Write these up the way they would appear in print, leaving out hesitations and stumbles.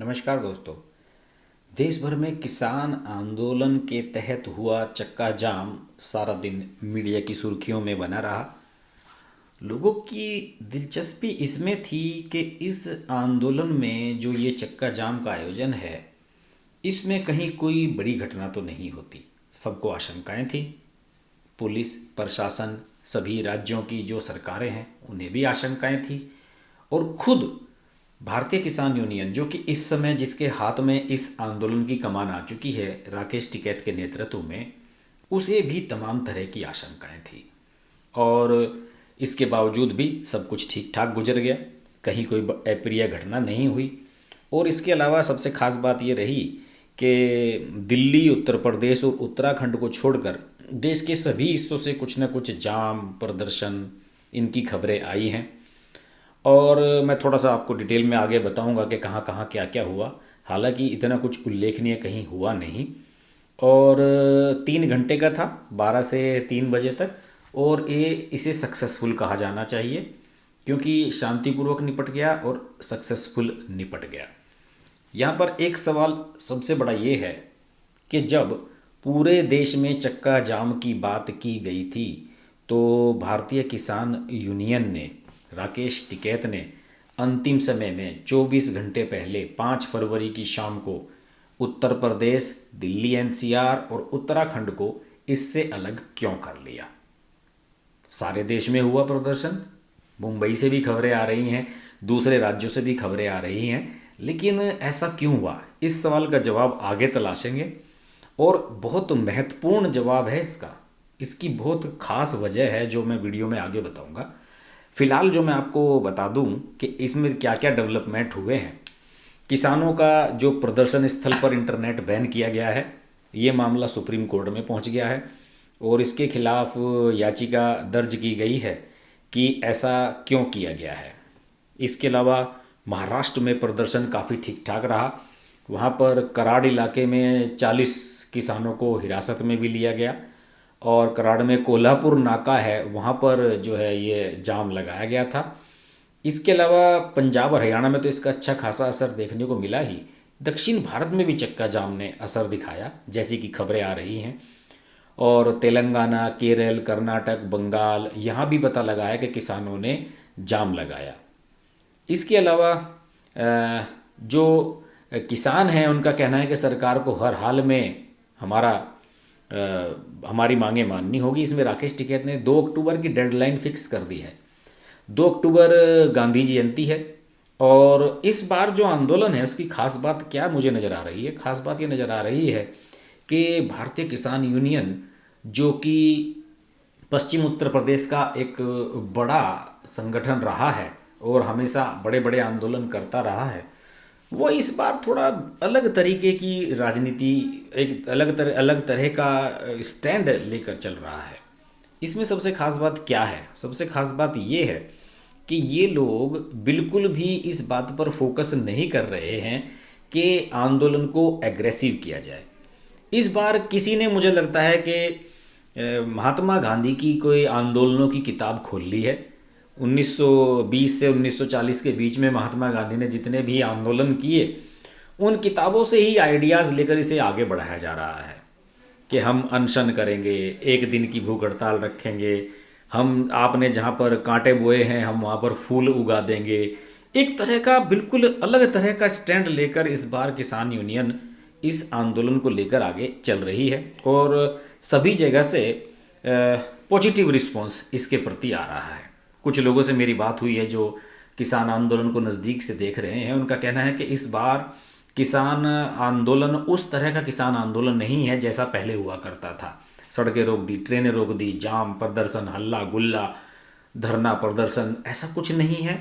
नमस्कार दोस्तों। देश भर में किसान आंदोलन के तहत हुआ चक्का जाम सारा दिन मीडिया की सुर्खियों में बना रहा। लोगों की दिलचस्पी इसमें थी कि इस आंदोलन में जो ये चक्का जाम का आयोजन है, इसमें कहीं कोई बड़ी घटना तो नहीं होती। सबको आशंकाएं थी। पुलिस प्रशासन, सभी राज्यों की जो सरकारें हैं उन्हें भी आशंकाएं थी। और खुद भारतीय किसान यूनियन, जो कि इस समय जिसके हाथ में इस आंदोलन की कमान आ चुकी है राकेश टिकैत के नेतृत्व में, उसे भी तमाम तरह की आशंकाएं थी। और इसके बावजूद भी सब कुछ ठीक ठाक गुजर गया, कहीं कोई अप्रिय घटना नहीं हुई। और इसके अलावा सबसे खास बात ये रही कि दिल्ली, उत्तर प्रदेश और उत्तराखंड को छोड़कर देश के सभी हिस्सों से कुछ न कुछ जाम, प्रदर्शन, इनकी खबरें आई हैं। और मैं थोड़ा सा आपको डिटेल में आगे बताऊंगा कि कहाँ कहाँ क्या क्या हुआ। हालांकि इतना कुछ उल्लेखनीय कहीं हुआ नहीं। और 3 घंटे का था, 12 से 3 बजे तक। और इसे सक्सेसफुल कहा जाना चाहिए, क्योंकि शांतिपूर्वक निपट गया और सक्सेसफुल निपट गया। यहाँ पर एक सवाल सबसे बड़ा ये है कि जब पूरे देश में चक्का जाम की बात की गई थी, तो भारतीय किसान यूनियन ने, राकेश टिकैत ने अंतिम समय में 24 घंटे पहले 5 फरवरी की शाम को उत्तर प्रदेश, दिल्ली एनसीआर और उत्तराखंड को इससे अलग क्यों कर लिया। सारे देश में हुआ प्रदर्शन, मुंबई से भी खबरें आ रही हैं, दूसरे राज्यों से भी खबरें आ रही हैं, लेकिन ऐसा क्यों हुआ, इस सवाल का जवाब आगे तलाशेंगे। और बहुत महत्वपूर्ण जवाब है इसका। इसकी बहुत खास वजह है जो मैं वीडियो में आगे बताऊंगा। फिलहाल जो मैं आपको बता दूं कि इसमें क्या क्या डेवलपमेंट हुए हैं। किसानों का जो प्रदर्शन स्थल पर इंटरनेट बैन किया गया है, ये मामला सुप्रीम कोर्ट में पहुंच गया है और इसके खिलाफ याचिका दर्ज की गई है कि ऐसा क्यों किया गया है। इसके अलावा महाराष्ट्र में प्रदर्शन काफ़ी ठीक ठाक रहा। वहाँ पर कराड़ इलाके में 40 किसानों को हिरासत में भी लिया गया। और कराड़ में कोल्हापुर नाका है, वहाँ पर जो है ये जाम लगाया गया था। इसके अलावा पंजाब और हरियाणा में तो इसका अच्छा खासा असर देखने को मिला ही। दक्षिण भारत में भी चक्का जाम ने असर दिखाया, जैसी कि खबरें आ रही हैं। और तेलंगाना, केरल, कर्नाटक, बंगाल, यहाँ भी पता लगा है कि किसानों ने जाम लगाया। इसके अलावा जो किसान हैं उनका कहना है कि सरकार को हर हाल में हमारी मांगें माननी होगी। इसमें राकेश टिकैत ने 2 अक्टूबर की डेडलाइन फिक्स कर दी है। 2 अक्टूबर गांधी जयंती है। और इस बार जो आंदोलन है उसकी खास बात क्या मुझे नज़र आ रही है, खास बात ये नज़र आ रही है कि भारतीय किसान यूनियन, जो कि पश्चिम उत्तर प्रदेश का एक बड़ा संगठन रहा है और हमेशा बड़े बड़े आंदोलन करता रहा है, वो इस बार थोड़ा अलग तरीके की राजनीति, एक अलग तरह का स्टैंड लेकर चल रहा है। इसमें सबसे खास बात क्या है? सबसे खास बात ये है कि ये लोग बिल्कुल भी इस बात पर फोकस नहीं कर रहे हैं कि आंदोलन को एग्रेसिव किया जाए। इस बार किसी ने, मुझे लगता है कि महात्मा गांधी की कोई आंदोलनों की किताब खोल ली है। 1920 से 1940 के बीच में महात्मा गांधी ने जितने भी आंदोलन किए, उन किताबों से ही आइडियाज़ लेकर इसे आगे बढ़ाया जा रहा है कि हम अनशन करेंगे, 1 दिन की भूख हड़ताल रखेंगे, हम आपने जहाँ पर कांटे बोए हैं हम वहाँ पर फूल उगा देंगे। एक तरह का बिल्कुल अलग तरह का स्टैंड लेकर इस बार किसान यूनियन इस आंदोलन को लेकर आगे चल रही है। और सभी जगह से पॉजिटिव रिस्पांस इसके प्रति आ रहा है। कुछ लोगों से मेरी बात हुई है जो किसान आंदोलन को नज़दीक से देख रहे हैं, उनका कहना है कि इस बार किसान आंदोलन उस तरह का किसान आंदोलन नहीं है जैसा पहले हुआ करता था। सड़कें रोक दी, ट्रेनें रोक दी, जाम, प्रदर्शन, हल्ला गुल्ला, धरना प्रदर्शन, ऐसा कुछ नहीं है।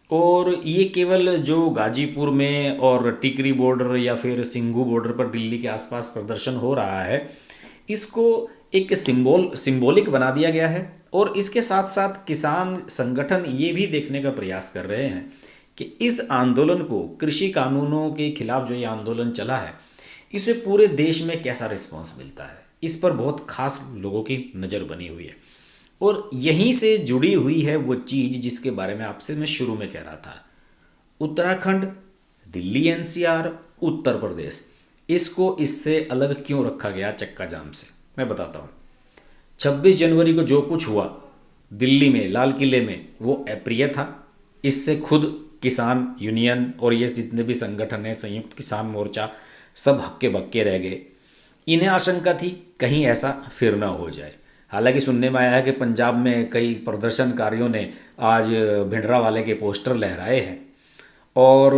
और ये केवल जो गाजीपुर में और टिकरी बॉर्डर या फिर सिंघू बॉर्डर पर दिल्ली के आसपास प्रदर्शन हो रहा है, इसको एक सिंबॉलिक बना दिया गया है। और इसके साथ साथ किसान संगठन ये भी देखने का प्रयास कर रहे हैं कि इस आंदोलन को, कृषि कानूनों के खिलाफ जो ये आंदोलन चला है, इसे पूरे देश में कैसा रिस्पांस मिलता है। इस पर बहुत खास लोगों की नज़र बनी हुई है। और यहीं से जुड़ी हुई है वो चीज़ जिसके बारे में आपसे मैं शुरू में कह रहा था। उत्तराखंड, दिल्ली एनसीआर, उत्तर प्रदेश, इसको इससे अलग क्यों रखा गया चक्का जाम से, मैं बताता हूँ। 26 जनवरी को जो कुछ हुआ दिल्ली में लाल किले में वो अप्रिय था। इससे खुद किसान यूनियन और ये जितने भी संगठन हैं, संयुक्त किसान मोर्चा, सब हक्के बक्के रह गए। इन्हें आशंका थी कहीं ऐसा फिर ना हो जाए। हालांकि सुनने में आया है कि पंजाब में कई प्रदर्शनकारियों ने आज भिंडरावाले के पोस्टर लहराए हैं और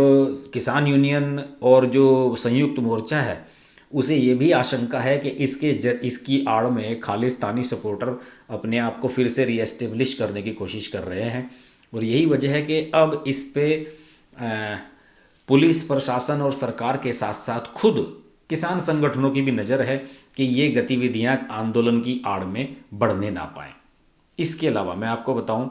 किसान यूनियन और जो संयुक्त मोर्चा है उसे ये भी आशंका है कि इसकी आड़ में खालिस्तानी सपोर्टर अपने आप को फिर से रीएस्टेब्लिश करने की कोशिश कर रहे हैं। और यही वजह है कि अब इस पे पुलिस प्रशासन और सरकार के साथ साथ खुद किसान संगठनों की भी नज़र है कि ये गतिविधियां आंदोलन की आड़ में बढ़ने ना पाएं। इसके अलावा मैं आपको बताऊं,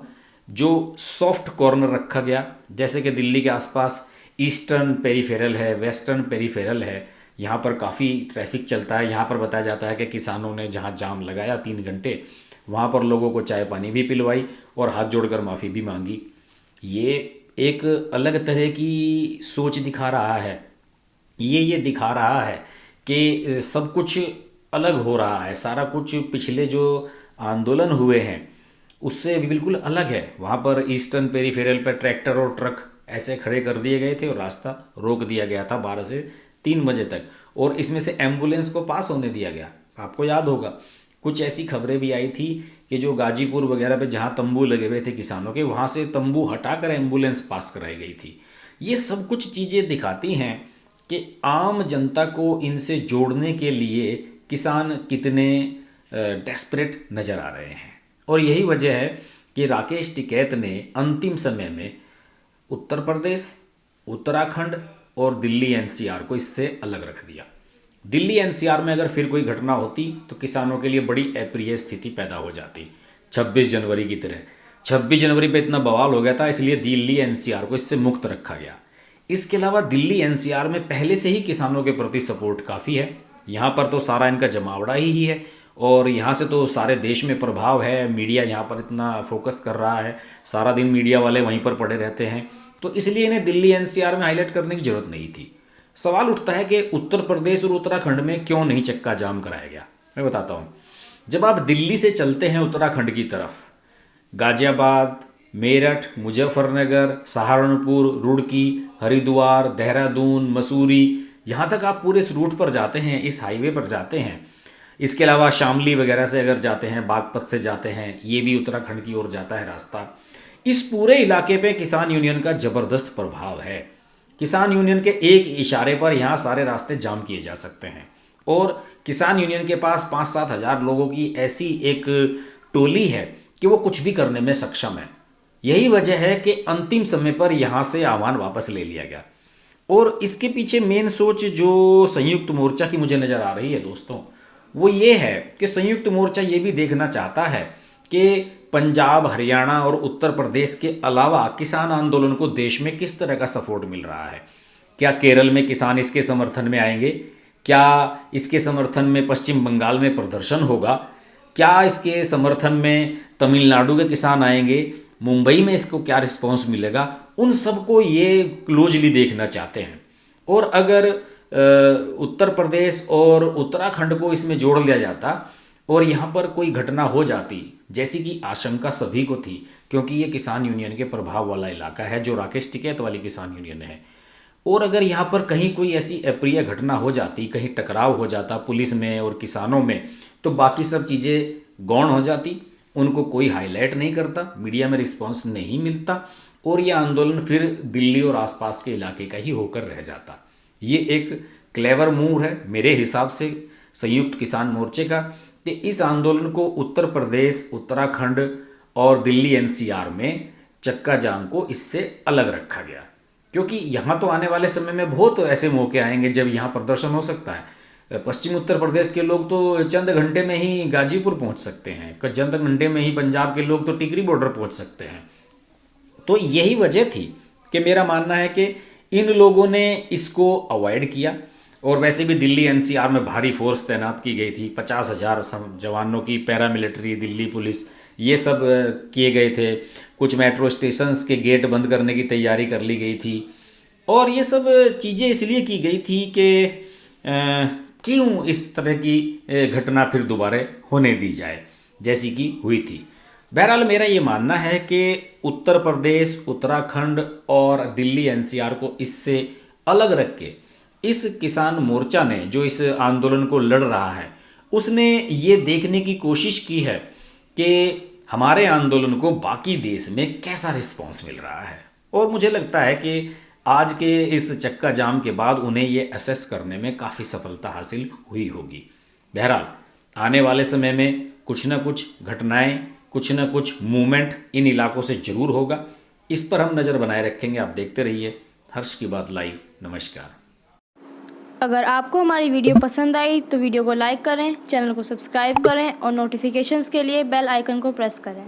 जो सॉफ्ट कॉर्नर रखा गया, जैसे कि दिल्ली के आसपास ईस्टर्न पेरीफेरल है, वेस्टर्न पेरीफेरल है, यहाँ पर काफ़ी ट्रैफिक चलता है। यहाँ पर बताया जाता है कि किसानों ने जहाँ जाम लगाया 3 घंटे, वहाँ पर लोगों को चाय पानी भी पिलवाई और हाथ जोड़कर माफ़ी भी मांगी। ये एक अलग तरह की सोच दिखा रहा है। ये दिखा रहा है कि सब कुछ अलग हो रहा है, सारा कुछ पिछले जो आंदोलन हुए हैं उससे भी बिल्कुल अलग है। वहाँ पर ईस्टर्न पेरीफेरल पर ट्रैक्टर और ट्रक ऐसे खड़े कर दिए गए थे और रास्ता रोक दिया गया था 12 से 3 बजे तक, और इसमें से एम्बुलेंस को पास होने दिया गया। आपको याद होगा कुछ ऐसी खबरें भी आई थी कि जो गाजीपुर वगैरह पे जहाँ तंबू लगे हुए थे किसानों के, वहाँ से तंबू हटाकर एम्बुलेंस पास कराई गई थी। ये सब कुछ चीज़ें दिखाती हैं कि आम जनता को इनसे जोड़ने के लिए किसान कितने डेस्परेट नज़र आ रहे हैं। और यही वजह है कि राकेश टिकैत ने अंतिम समय में उत्तर प्रदेश, उत्तराखंड और दिल्ली एनसीआर को इससे अलग रख दिया। दिल्ली एनसीआर में अगर फिर कोई घटना होती तो किसानों के लिए बड़ी अप्रिय स्थिति पैदा हो जाती, 26 जनवरी की तरह। 26 जनवरी पे इतना बवाल हो गया था, इसलिए दिल्ली एनसीआर को इससे मुक्त रखा गया। इसके अलावा दिल्ली एनसीआर में पहले से ही किसानों के प्रति सपोर्ट काफ़ी है। यहाँ पर तो सारा इनका जमावड़ा ही है और यहाँ से तो सारे देश में प्रभाव है। मीडिया यहाँ पर इतना फोकस कर रहा है, सारा दिन मीडिया वाले वहीं पर पड़े रहते हैं, तो इसलिए इन्हें दिल्ली एनसीआर में हाईलाइट करने की जरूरत नहीं थी। सवाल उठता है कि उत्तर प्रदेश और उत्तराखंड में क्यों नहीं चक्का जाम कराया गया। मैं बताता हूँ। जब आप दिल्ली से चलते हैं उत्तराखंड की तरफ, गाजियाबाद, मेरठ, मुजफ्फरनगर, सहारनपुर, रुड़की, हरिद्वार, देहरादून, मसूरी, यहाँ तक आप पूरे इस रूट पर जाते हैं, इस हाईवे पर जाते हैं। इसके अलावा शामली वगैरह से अगर जाते हैं, बागपत से जाते हैं, ये भी उत्तराखंड की ओर जाता है रास्ता। इस पूरे इलाके पे किसान यूनियन का ज़बरदस्त प्रभाव है। किसान यूनियन के एक इशारे पर यहाँ सारे रास्ते जाम किए जा सकते हैं और किसान यूनियन के पास 5-7 हज़ार लोगों की ऐसी एक टोली है कि वो कुछ भी करने में सक्षम है। यही वजह है कि अंतिम समय पर यहाँ से आह्वान वापस ले लिया गया। और इसके पीछे मेन सोच जो संयुक्त मोर्चा की मुझे नज़र आ रही है दोस्तों, वो ये है कि संयुक्त मोर्चा ये भी देखना चाहता है कि पंजाब, हरियाणा और उत्तर प्रदेश के अलावा किसान आंदोलन को देश में किस तरह का सपोर्ट मिल रहा है। क्या केरल में किसान इसके समर्थन में आएंगे? क्या इसके समर्थन में पश्चिम बंगाल में प्रदर्शन होगा? क्या इसके समर्थन में तमिलनाडु के किसान आएंगे? मुंबई में इसको क्या रिस्पॉन्स मिलेगा? उन सबको ये क्लोजली देखना चाहते हैं। और अगर उत्तर प्रदेश और उत्तराखंड को इसमें जोड़ लिया जाता और यहाँ पर कोई घटना हो जाती, जैसी कि आशंका सभी को थी, क्योंकि ये किसान यूनियन के प्रभाव वाला इलाका है जो राकेश टिकैत वाली किसान यूनियन है, और अगर यहाँ पर कहीं कोई ऐसी अप्रिय घटना हो जाती, कहीं टकराव हो जाता पुलिस में और किसानों में, तो बाकी सब चीज़ें गौण हो जाती, उनको कोई हाईलाइट नहीं करता, मीडिया में रिस्पॉन्स नहीं मिलता और यह आंदोलन फिर दिल्ली और आसपास के इलाके का ही होकर रह जाता। ये एक क्लेवर मूव है मेरे हिसाब से संयुक्त किसान मोर्चे का कि इस आंदोलन को उत्तर प्रदेश, उत्तराखंड और दिल्ली एनसीआर में चक्का जाम को इससे अलग रखा गया, क्योंकि यहाँ तो आने वाले समय में बहुत ऐसे मौके आएंगे जब यहाँ प्रदर्शन हो सकता है। पश्चिम उत्तर प्रदेश के लोग तो चंद घंटे में ही गाजीपुर पहुँच सकते हैं, चंद घंटे में ही पंजाब के लोग तो टिकरी बॉर्डर पहुँच सकते हैं। तो यही वजह थी कि मेरा मानना है कि इन लोगों ने इसको अवॉइड किया। और वैसे भी दिल्ली एनसीआर में भारी फोर्स तैनात की गई थी, 50,000 जवानों की पैरामिलिट्री, दिल्ली पुलिस, ये सब किए गए थे। कुछ मेट्रो स्टेशंस के गेट बंद करने की तैयारी कर ली गई थी और ये सब चीज़ें इसलिए की गई थी कि क्यों इस तरह की घटना फिर दोबारा होने दी जाए जैसी कि हुई थी। बहरहाल मेरा ये मानना है कि उत्तर प्रदेश, उत्तराखंड और दिल्ली एनसीआर को इससे अलग रख के इस किसान मोर्चा ने जो इस आंदोलन को लड़ रहा है उसने ये देखने की कोशिश की है कि हमारे आंदोलन को बाकी देश में कैसा रिस्पॉन्स मिल रहा है। और मुझे लगता है कि आज के इस चक्का जाम के बाद उन्हें ये असेस करने में काफ़ी सफलता हासिल हुई होगी। बहरहाल आने वाले समय में कुछ ना कुछ घटनाएं, कुछ ना कुछ मूवमेंट इन इलाकों से जरूर होगा। इस पर हम नज़र बनाए रखेंगे। आप देखते रहिए हर्ष की बात लाइव। नमस्कार। अगर आपको हमारी वीडियो पसंद आई तो वीडियो को लाइक करें, चैनल को सब्सक्राइब करें और नोटिफिकेशंस के लिए बेल आइकन को प्रेस करें।